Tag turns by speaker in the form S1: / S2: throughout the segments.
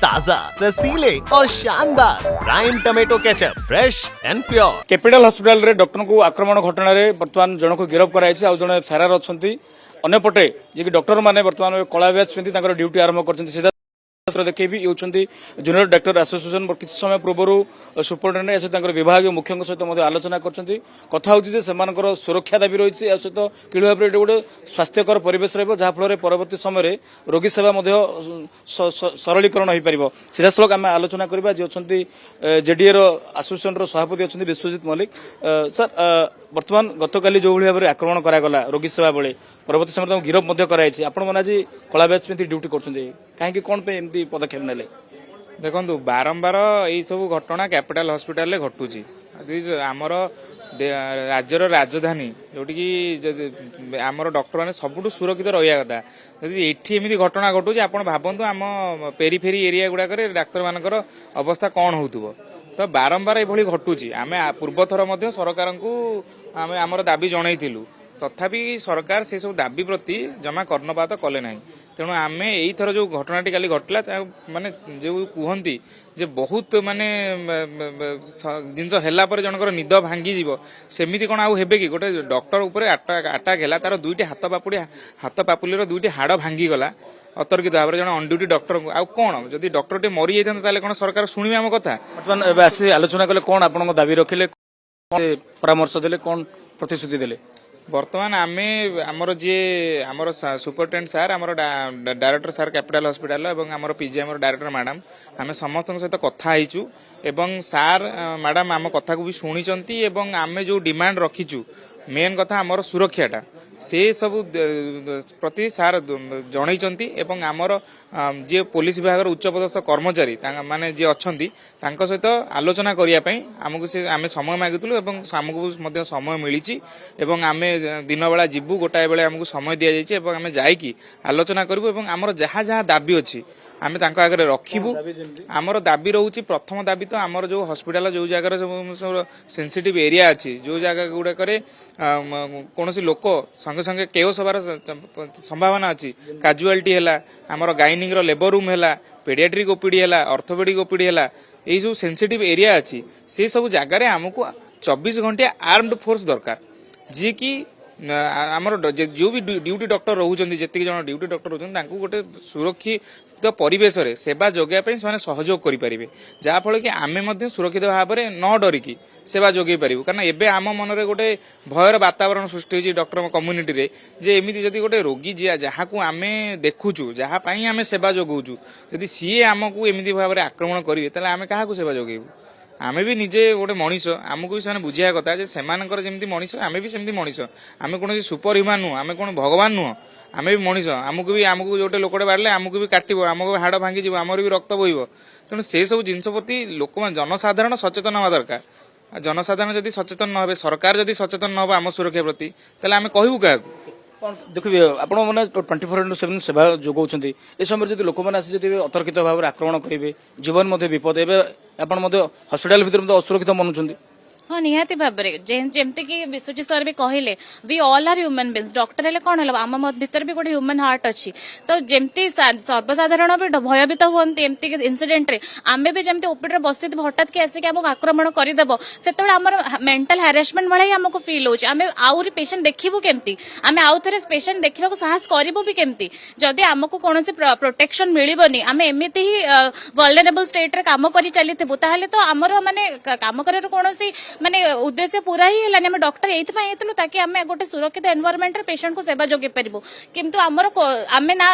S1: ताजा, रसीले और शानदार prime tomato ketchup, fresh and pure.
S2: Capital hospital रे डॉक्टर को आक्रमण घटना रे वर्तमान जन को गिरफ्त कराई आ जन फेरार अच्छा अंपटे जी डॉक्टर मैंने वर्तमान कला बैच पिंधि ड्यूटी आरंभ कर देखी होती जूनियर डॉक्टर एसोसिएशन किसी समय पूर्व सुपरिटेडेंट विभाग मुख्यों सहित आलोचना कर कथा होकर सुरक्षा दाबी रही सहित कि भाव में गोटे स्वास्थ्यकर परिवेश रहा परवर्ती समय रोगी सेवा सरलीकरण हो पार सीधा सड़क आम आलोचना करवा जी अच्छा जेडीए एसोसिएशन सभापति अच्छा विश्वजित मल्लिक सर बर्तमान गतकाली जो भाव में आक्रमण करागला रोगी सेवा बेले परवर्ती समय गिरफ्त कराई आपण मैंने आज कला बैच पिंधि ड्यूटी कहीं कौन पे एमती पदक्षेप नेले
S3: देखो बारंबार यही सब घटना कैपिटल हॉस्पिटल घटुची आमर राज्यर राजधानी जोटि आमर डॉक्टर मैंने सबुठ सुरक्षित रहा कथा जदि एमती घटना घटुची आप भावतु आम पेरीफेरी एरिया गुड़ाक डाक्तर मानकर अवस्था कौन हो तो बारंबार ये घटुची आम पूर्वथर सरकार को आम आमर दाबी जनईलु तथापि सरकार से सब दाबी प्रति जमा कर्णपात कले ना तेणु आम यही थर जो घटनाटी काली घटला माने जो कहती जे बहुत माने जिनस है जनकर निद भांगी जीव सेमिति कौन आउ हेबे कि गोटे डॉक्टर उपर अटाक है तार दुईटी हाथ पापुलीर दुईटी हाड़ भांगी गला अतर्कित भाव में जन अन ड्यूटी डॉक्टर को आउ कौन जदि डॉक्टर टे मरी जाता कौन सरकार शुणे आम कथा
S2: बर्तमान आसी आलोचना कले कौन आप दाबी रखिले परामर्श देले कौन प्रतिश्रुति देले
S3: बर्तमान आमे आमर जी आमर सुपरिटेडेंट सार आमर डायरेक्टर सार कैपिटल हॉस्पिटल एवं आमर पीजी आमर डायरेक्टर मैडम आमे समस्त सहित कथा होइचु एवं सार मैडम आम कथा को भी शुणिचंती एवं आमे जो डिमांड रखीचु मेन कथा आमर सुरक्षाटा से सब प्रति सार जनईचंती एवं आमर जे पुलिस विभाग उच्चपदस्थ कर्मचारी माने जे अच्छंती तांको सहित आलोचना करिया पई हमकु से आमे समय मागितलु एवं हमकु मध्ये समय मिलिची एवं आमे दिन बेला जिबु गोटाए बेले हमकु समय दिया जायछि एवं आमे जाईकी आलोचना करबु एवं आमर जहा जहा दाबी अछि आमे तांको आगे रखिबु आमर दाबी रहउची प्रथम दाबी तो आमर जो हॉस्पिटल जो जगह सब सेंसिटिव एरिया अछि जो जगह गुडा करे कोनोसी लोक संगे संगे केओस हबार संभावना अछि काजुअलिटी हैला आमर गाइनिंग रो लेबर रूम हैला पेडियाट्रिक ओपीडी हैला ऑर्थोपेडिक ओपीडी हैला एई जो सेंसिटिव एरिया अछि से सब जगह रे हमकु 24 घंटे आर्म्ड फोर्स दरकार जे कि आमर जो भी ड्यूटी डॉक्टर रोचंती जेतिक जन ड्यूटी डॉक्टर रोचंती तांकु गोटे सुरक्षित परिवेश रे सेवा जोगाई पे से सहयोग करि परिबे जहा फल कि आमे मध्य सुरक्षित भाव में न डरिकी सेवा जोगाई पारिबु कारण एबे आम मन रे गोटे भयर वातावरण सृष्टि होची डॉक्टर कम्युनिटी रे जे एमिति जदि गोटे रोगी जहा को आमे देखुचु जहा पई आमे सेवा जोगाउचु जदि सीए आमको एमिति भाव में आक्रमण करिवे ताले आमे काहा को सेवा जोगाइबु आमे भी निजे गोटे मनीष आमको भी से बुझिया कथा जे सेमानकर जेमती मनीष आमे भी सेमती मनीष आमे कोनोसी सुपर ह्यूमन नुह आमे कोन भगवान नुह आमे भी मनीष आमको जोटे लोकटे बाड़ले आमको भी काटिबो आमको हाड़ भांगी जीव आमर भी रक्त बोइबो तेणु से सब जिनस प्रति लोक जनसाधारण सचेतन हवा दरकार जनसाधारण जदि सचेतन न हे सरकार जदि सचेतन न हो आम सुरक्षा प्रति ताले आमे कहबु काहाकू
S2: देखिए आप 24/7 सेवा जोगाउछन्ती ए समय जदि लोक मैंने आसी जदि अतर्कित भाव में आक्रमण करेंगे जीवन विपद एवं आप हॉस्पिटल भीतर असुरक्षित मनुछन्ती
S4: हाँ निहाती भाव में जमती कि विश्वजित सर भी कहले we all are human beings doctor हेले कौन है आम भीतर भी गोटे ह्यूमन हार्ट अच्छी तो जमती सर्वसाधारण भी भयभीत हुए एमती इंसिडेंट रे आमे भी जमती ओपीडी बसी हठात कि आसिक आमको आक्रमण करदेव से मेंटल हारासमेंट भाई आमको फिल होची आमे आउरी पेशेंट देखिबु केमती आमे आउ थरे पेशेंट देखिबा को साहस करिबु भी केमती जदि आमको कोनोसी प्रोटेक्शन मिलिबनी आमे एमिति ही वल्नरेबल स्टेट रे काम करि चलिथिबु ताहाले तो आमर माने काम करिर कोनोसी माने उद्देश्य पूरा ही है आम डॉक्टर ये ताकि आम गोटे सुरक्षित एनवायरमेंट रे पेशेंट को सेवा जोगे पारिबु किंतु आमर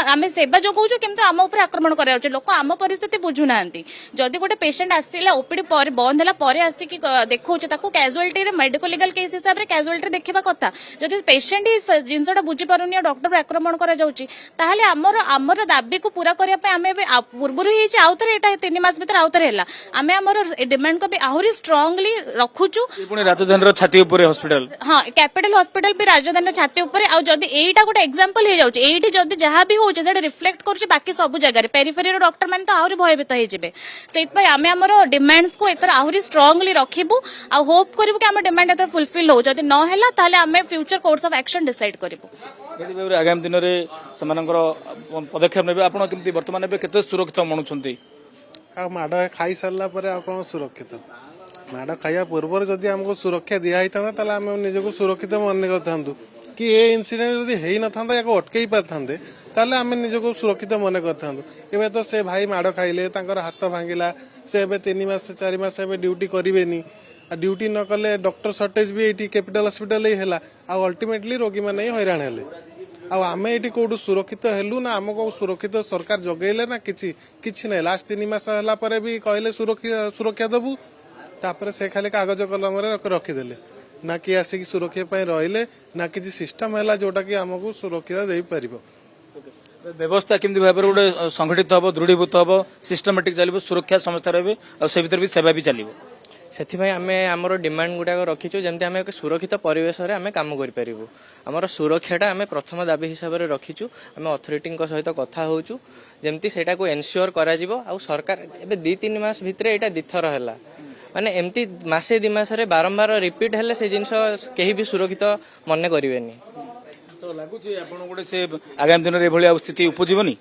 S4: आमे सेवा जोगाउछु किंतु आम ऊपर आक्रमण कराउछु लोक आम परिस्थिति बुझु नांती जदि गोटे पेशेंट आसिला ओपीडी पर बंद हला पर आसिकी देखौछु ताकू कैजुअलिटी रे मेडिकल लीगल केस हिसाब रे कैजुअलिटी देखिबा कथा जदि पेशेंट ही जिनसटा बुझी पारुनी डॉक्टर पर आक्रमण करा जाउची ताहाले आमर दाबी को पूरा करिया पे आमे पूर्वरु ही आउथरे एटा 3 मास भीतर आउथरे हला आमे आमर डिमांड को भी आहुरी स्ट्रांगली रखुछु
S2: राजधानी छाती ऊपर हॉस्पिटल
S4: हाँ कैपिटल हॉस्पिटल भी राजधानी छाती ऊपर आ जदि एटा गोटे एग्जांपल हो जाउची एठी जदि जहा भी होउची सेटा रिफ्लेक्ट करछि बाकी सब जगह रे पेरिफेरी रो डॉक्टर माने तो आहुरी भयभीत हो जिवे सेत पय आमे हमर डिमांड्स को एतर आहुरी स्ट्रांगली रखिबु आ होप करिबु कि हमर डिमांड एतर फुलफिल हो जदि न हैला ताले आमे future course of action decide करिबु
S2: आगामी दिन में पदक्षेप ने आप वर्तमान केते सुरक्षित मनुछन्ती
S5: आ माड़ खाई सारा पर कौन सुरक्षित माड़ खाइया पूर्व जदि आमको सुरक्षा दिखाई था आम निजक सुरक्षित मन करता कि ये इनसीडेंट जदि हो न था या अटकई पारे ताले आम निजक सुरक्षित मन करता एवं तो से भाई माड़ खाइले हाथ भांगिला से 3 मास 4 मास ड्यूटी करेनि ड्यूटी न कले डॉक्टर सर्टेज भी ये कैपिटल हॉस्पिटल ही है अल्टीमेटली रोगी मैंने हैरान हेले आम ये कौटू सुरक्षित हेलु ना आमको सुरक्षित सरकार जगेले ना किछि ना लास्ट 3 मास है भी कहले सुरक्षा देबू तापर से खाली कागज कलम रखीदे ना कि आसिक सुरक्षा रहिले ना किसी सिस्टम है जोटा कि आमको सुरक्षा दे पार
S2: व्यवस्था केमती भाव गोटे संगठित हम दृढ़ीभूत हम सिस्टमेटिक चलो सुरक्षा समस्या रही से भीतर भी सेवा भी चलो
S6: से आमर डिमांड गुड़ाक रखीचु जमी आम एक सुरक्षित परिवेश आम कम करूँ आमर सुरक्षाटा आम प्रथम दाबी हिसाब से रखीचु आम अथॉरिटी सहित कथा होचु जमती सेटा को एनश्योर करा जिवो आ सरकार एबे 2-3 मास भितर एटा दिथर हैला माने एमती मासे 2 मास बारंबार रिपीट हेले से जिनस केही भी सुरक्षित मन करेनि
S2: तो लगुच गोटे से आगामी दिन में स्थिति उपजीवनी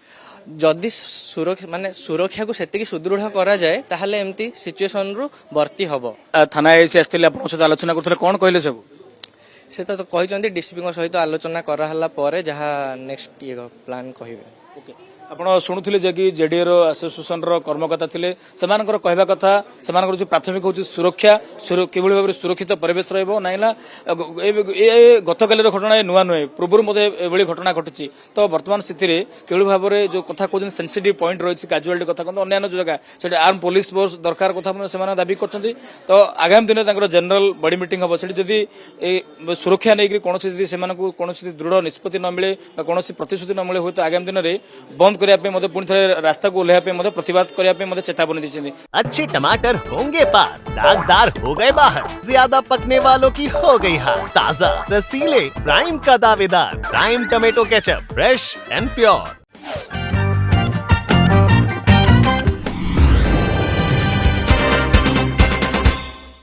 S6: जदि सुरक्षा माने सुरक्षा को सेतिकी सुदृढ़ करा जाए ताहले एमती सिचुएशन रु बर्ती हबो
S2: थाना एसी आस्ते आपन सहित आलोचना करथले कोन कहले सब
S6: से तो कहते डीसीपी सहित आलोचना कराला पर जहाँ नेक्स्ट ये प्लान कहिबे
S2: ଆପଣ ଶୁଣୁଥିଲେ ଯେ କି ଜେଡିଏର ଆସୋସିଏସନର କର୍ମକର୍ତ୍ତା ଥିଲେ ସେମାନଙ୍କର କହିବା କଥା ସେମାନଙ୍କର ଯୋଉ ପ୍ରାଥମିକ ହେଉଛି ସୁରକ୍ଷା କିଭଳି ଭାବରେ ସୁରକ୍ଷିତ ପରିବେଶ ରହିବ ନାହିଁ ନା ଗତକାଲିର ଘଟଣା ନୂଆ ନୁହେଁ ପୂର୍ବରୁ ମଧ୍ୟ ଏଭଳି ଘଟଣା ଘଟିଛି ତ ବର୍ତ୍ତମାନ ସ୍ଥିତିରେ କିଭଳି ଭାବରେ ଯୋଉ କଥା କହୁଛନ୍ତି ସେନ୍ସିଟିଭ ପଏଣ୍ଟ ରହିଛି କାଜୁଆଲିଟି କଥା କିନ୍ତୁ ଅନ୍ୟାନ୍ୟ ଯୋଉ ଜାଗା ସେଠି ଆର୍ମ ପୋଲିସ ଫୋର୍ସ ଦରକାର କଥା ସେମାନେ ଦାବି କରୁଛନ୍ତି ତ ଆଗାମୀ ଦିନରେ ତାଙ୍କର ଜେନେରାଲ ବଡି ମିଟିଂ ହବ ସେଠି ଯଦି ସୁରକ୍ଷା ନେଇକି କୌଣସି ଯଦି ସେମାନଙ୍କୁ କୌଣସି ଦୃଢ଼ ନିଷ୍ପତ୍ତି ନ ମିଳେ ବା କୌଣସି ପ୍ରତିଶ୍ରୁତି ନ ମିଳେ ହୁଏତ ଆଗାମୀ ଦିନରେ ବନ୍ଦ करने पुणी थे रास्ता को ओह्लैया प्रतिवाद करने चेतावनी दी।
S1: अच्छे टमाटर होंगे पार, दागदार हो गए बाहर, ज्यादा पकने वालों की हो गई हार। ताजा रसीले प्राइम का दावेदार prime tomato ketchup, fresh and pure.